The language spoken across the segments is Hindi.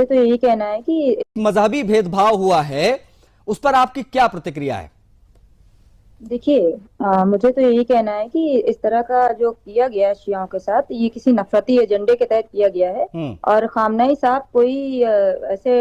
तो यही कहना है कि मजहबी भेदभाव हुआ है, उस पर आपकी क्या प्रतिक्रिया है? देखिए, मुझे तो यही कहना है कि इस तरह का जो किया गया है शियाओं के साथ, ये किसी नफरती एजेंडे के तहत किया गया है। हम्म। और खामनेई साहब कोई ऐसे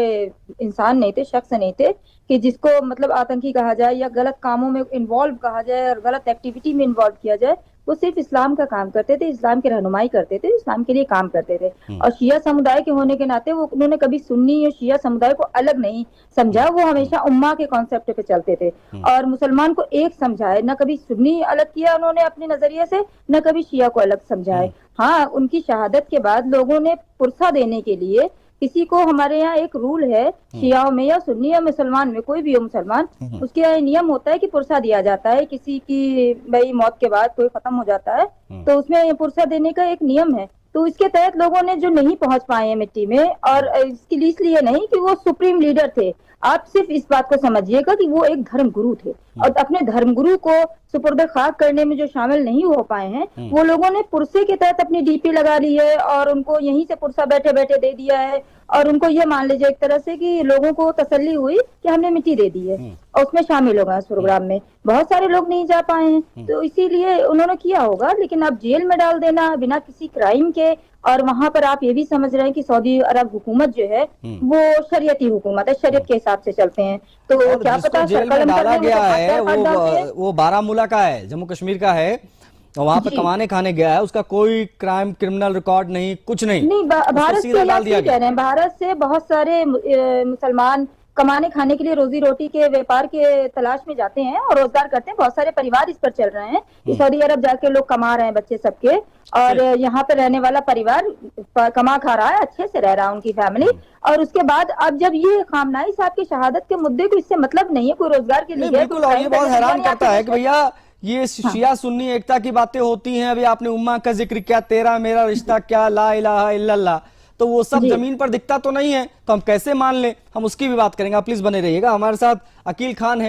इंसान नहीं थे, शख्स नहीं थे कि जिसको मतलब आतंकी कहा जाए या गलत कामों में इन्वॉल्व कहा जाए और गलत एक्टिविटी में इन्वॉल्व किया जाए। वो सिर्फ इस्लाम का काम करते थे, इस्लाम की रहनुमाई करते थे, इस्लाम के लिए काम करते थे। और शिया समुदाय के होने के नाते वो उन्होंने कभी सुन्नी या शिया समुदाय को अलग नहीं समझा। वो हमेशा उम्मा के कॉन्सेप्ट पे चलते थे और मुसलमान को एक समझाए, न कभी सुन्नी अलग किया उन्होंने अपने नजरिए से, न कभी शिया को अलग समझाए। हाँ, उनकी शहादत के बाद लोगों ने पुरसा देने के लिए किसी को, हमारे यहाँ एक रूल है शियाओं में या सुन्नी या मुसलमान में, कोई भी हो मुसलमान, उसके यहाँ नियम होता है कि पुरसा दिया जाता है किसी की भाई मौत के बाद कोई खत्म हो जाता है तो उसमें पुरसा देने का एक नियम है। तो इसके तहत लोगों ने जो नहीं पहुंच पाए हैं मिट्टी में, और इसके लिए इसलिए नहीं कि वो सुप्रीम लीडर थे, आप सिर्फ इस बात को समझिएगा कि वो एक धर्म गुरु थे और अपने धर्म गुरु को सुपुर्द खाक करने में जो शामिल नहीं हो पाए हैं, वो लोगों ने पुरसे के तहत अपनी डीपी लगा ली है और उनको यहीं से पुरसा बैठे बैठे दे दिया है। और उनको ये मान लीजिए एक तरह से कि लोगों को तसल्ली हुई कि हमने मिट्टी दे दी है और उसमें शामिल हो गए इस प्रोग्राम में। बहुत सारे लोग नहीं जा पाए हैं तो इसीलिए उन्होंने किया होगा, लेकिन अब जेल में डाल देना बिना किसी क्राइम के, और वहां पर आप ये भी समझ रहे हैं कि सऊदी अरब हुकूमत जो है वो शरीयती हुकूमत है, शरीयत के हिसाब से चलते हैं। तो और क्या जिसको पता जेल में डाला गया है वो बारामूला का है, जम्मू कश्मीर का है, और वहां पे कमाने खाने गया है, उसका कोई क्राइम क्रिमिनल रिकॉर्ड नहीं, कुछ नहीं। भारत से डाल दिया गया। कह रहे हैं भारत से बहुत सारे मुसलमान कमाने खाने के लिए, रोजी रोटी के व्यापार के तलाश में जाते हैं और रोजगार करते हैं। बहुत सारे परिवार इस पर चल रहे हैं कि सऊदी अरब जाके लोग कमा रहे हैं बच्चे सबके, और यहाँ पे रहने वाला परिवार कमा खा रहा है, अच्छे से रह रहा है उनकी फैमिली। और उसके बाद अब जब ये खामनाई साहब की शहादत के मुद्दे को, इससे मतलब नहीं है कोई रोजगार के लिए, बिल्कुल। और ये बहुत हैरान करता है कि भैया ये शिया सुन्नी एकता की बातें होती हैं। अभी आपने उम्मा का जिक्र किया, तेरा मेरा रिश्ता क्या, ला इलाहा इल्लल्लाह, तो वो सब जमीन पर दिखता तो नहीं है, तो हम कैसे मान लें? हम उसकी भी बात करेंगे। आप प्लीज बने रहिएगा, हमारे साथ अकील खान है।